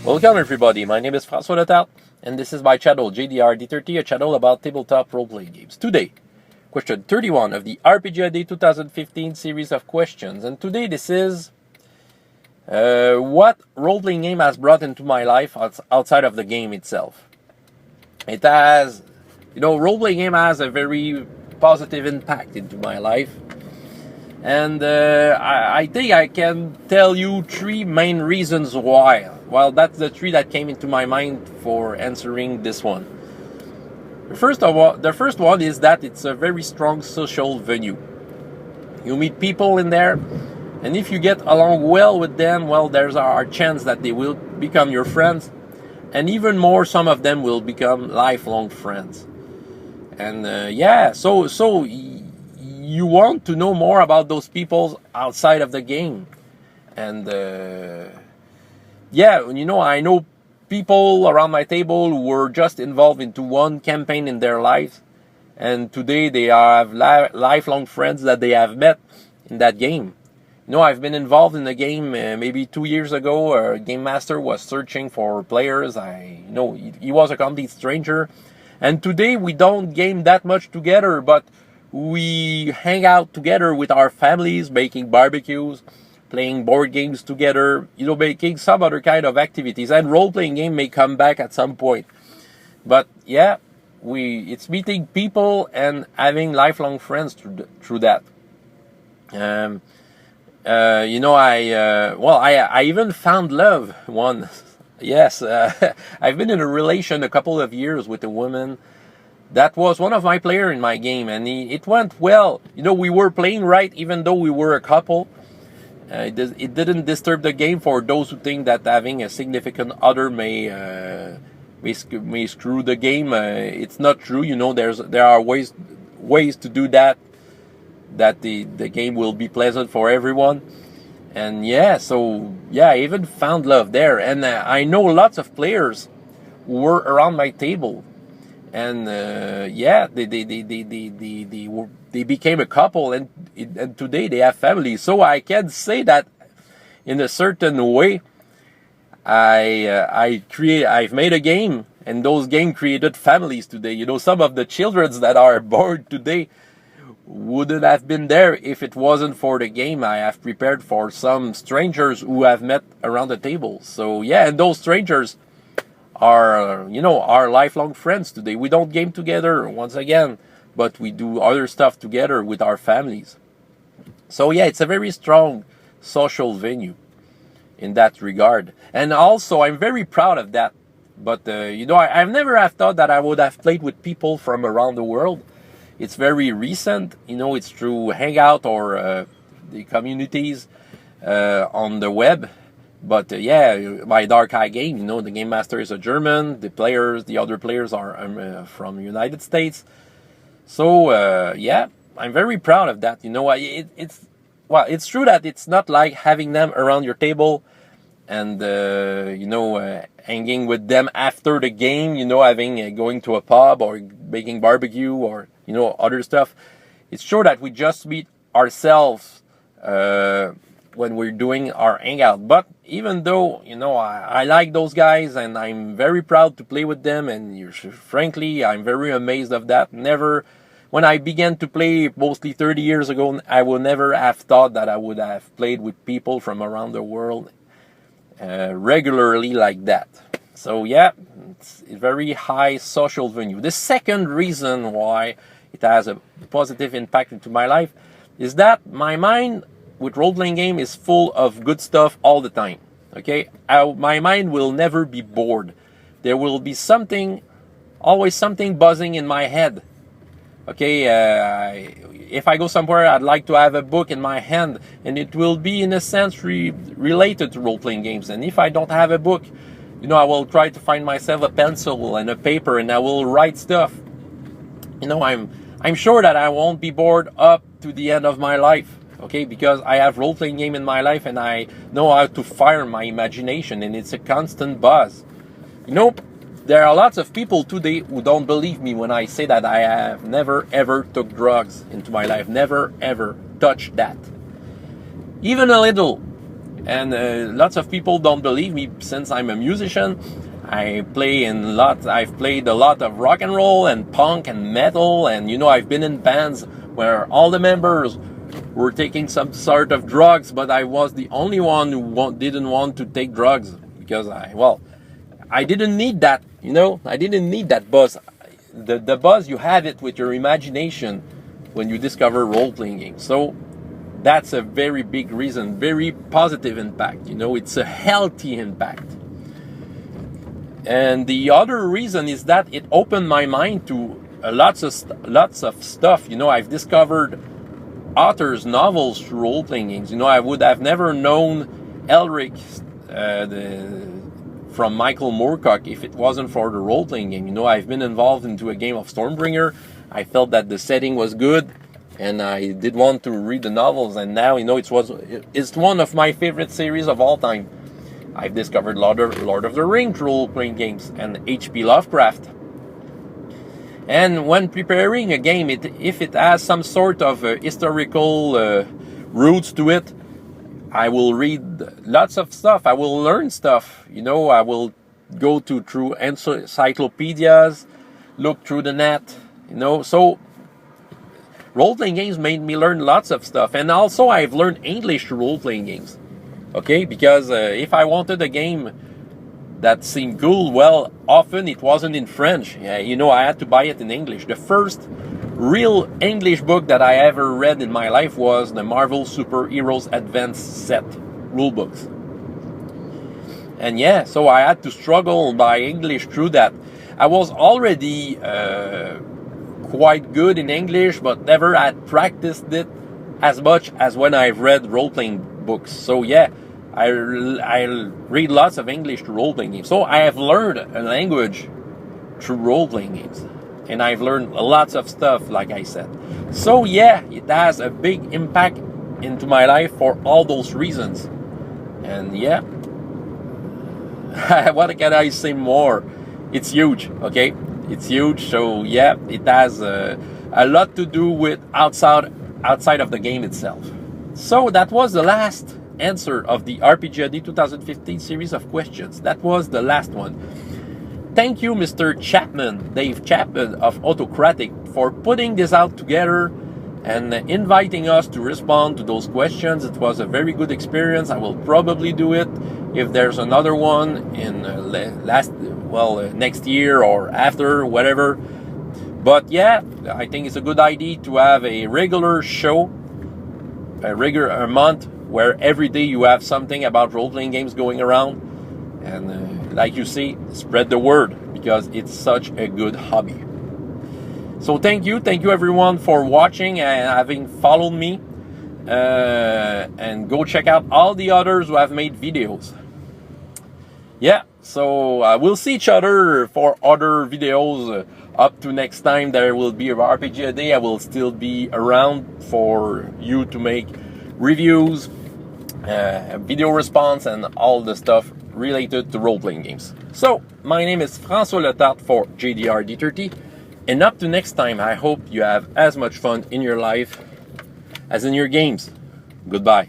Welcome everybody, my name is François Letarte, and this is my channel JDR-D30, a channel about tabletop role-playing games. Today, question 31 of the RPG Day 2015 series of questions, and today this is what role-playing game has brought into my life outside of the game itself. It has, role-playing game has a very positive impact into my life. And I think I can tell you three main reasons why. Well, that's the three that came into my mind for answering this one. The first one is that it's a very strong social venue. You meet people in there, and if you get along well with them, well, there's a chance that they will become your friends, and even more, some of them will become lifelong friends. And so you want to know more about those people outside of the game. And I know people around my table who were just involved into one campaign in their lives, and today they have lifelong friends that they have met in that game. I've been involved in the game maybe 2 years ago. A game master was searching for players. He was a complete stranger, and today we don't game that much together, but we hang out together with our families, making barbecues, playing board games together, making some other kind of activities. And role-playing game may come back at some point. But yeah, it's meeting people and having lifelong friends through that. I even found love once. Yes, I've been in a relation a couple of years with a woman that was one of my players in my game, and it went well. We were playing right, even though we were a couple. It didn't disturb the game for those who think that having a significant other may screw the game. It's not true. There are ways to do that the game will be pleasant for everyone. And I even found love there. And I know lots of players who were around my table. And they became a couple, and today they have families. So I can say that in a certain way, I've made a game, and those games created families today. Some of the children that are born today wouldn't have been there if it wasn't for the game I have prepared for some strangers who I've met around the table. So and those strangers are lifelong friends today. We don't game together once again, but we do other stuff together with our families. So it's a very strong social venue in that regard. And also, I'm very proud of that. But I've never have thought that I would have played with people from around the world. It's very recent. It's through Hangout or the communities on the web. But my Dark Eye game, the game master is a German. The other players are from United States. So I'm very proud of that. It's true that it's not like having them around your table and hanging with them after the game. Going to a pub or making barbecue or other stuff. It's sure that we just meet ourselves when we're doing our hangout. But even though I like those guys and I'm very proud to play with them, and frankly I'm very amazed of that. When I began to play mostly 30 years ago, I would never have thought that I would have played with people from around the world regularly like that. So it's a very high social venue. The second reason why it has a positive impact into my life is that my mind with role-playing game is full of good stuff all the time. Okay, my mind will never be bored. There will be always something buzzing in my head. Okay, if I go somewhere, I'd like to have a book in my hand, and it will be in a sense related to role-playing games. And if I don't have a book, I will try to find myself a pencil and a paper, and I will write stuff. I'm sure that I won't be bored up to the end of my life. Okay, because I have role-playing game in my life, and I know how to fire my imagination, and it's a constant buzz. There are lots of people today who don't believe me when I say that I have never ever took drugs into my life, never ever touched that. Even a little. And lots of people don't believe me since I'm a musician. I've played a lot of rock and roll and punk and metal, and you know, I've been in bands where all the members were taking some sort of drugs, but I was the only one who didn't want to take drugs because I didn't need that, you know. I didn't need that buzz. The buzz, you have it with your imagination when you discover role-playing games. So that's a very big reason, very positive impact. You know, it's a healthy impact. And the other reason is that it opened my mind to lots of stuff. You know, I've discovered authors' novels through role-playing games. You know, I would have never known Elric from Michael Moorcock if it wasn't for the role-playing game. You know, I've been involved into a game of Stormbringer. I felt that the setting was good, and I did want to read the novels. And now, you know, it's one of my favorite series of all time. I've discovered Lord of the Rings role-playing games and H.P. Lovecraft. And when preparing a game, if it has some sort of historical roots to it, I will read lots of stuff. I will learn stuff. You know, I will go through encyclopedias, look through the net. You know, so role-playing games made me learn lots of stuff. And also, I've learned English through role-playing games. Okay, because if I wanted a game that seemed cool, well, often it wasn't in French. You know, I had to buy it in English. The first real English book that I ever read in my life was the Marvel Super Heroes Advanced Set rulebooks. And yeah, so I had to struggle by English through that. I was already quite good in English, but never had practiced it as much as when I've read role-playing books. So yeah, I read lots of English through role-playing games. So I have learned a language through role-playing games. And I've learned lots of stuff, like I said. So yeah, it has a big impact into my life for all those reasons. And yeah, what can I say more? It's huge, okay? It's huge. So yeah, it has a lot to do with outside of the game itself. So that was the last answer of the RPGAD 2015 series of questions. That was the last one. Thank you, Mr. Chapman, Dave Chapman of Autocratik, for putting this out together and inviting us to respond to those questions. It was a very good experience. I will probably do it if there's another one in next year or after, whatever. But yeah, I think it's a good idea to have a regular show, a month, where every day you have something about role-playing games going around. And like you see, spread the word, because it's such a good hobby. So thank you everyone for watching and having followed me. And go check out all the others who have made videos. Yeah, so we'll see each other for other videos. Up to next time there will be a RPG Day. I will still be around for you to make reviews, video response, and all the stuff related to role-playing games. So, my name is François Letarte for JDR-D30, and up to next time, I hope you have as much fun in your life as in your games. Goodbye.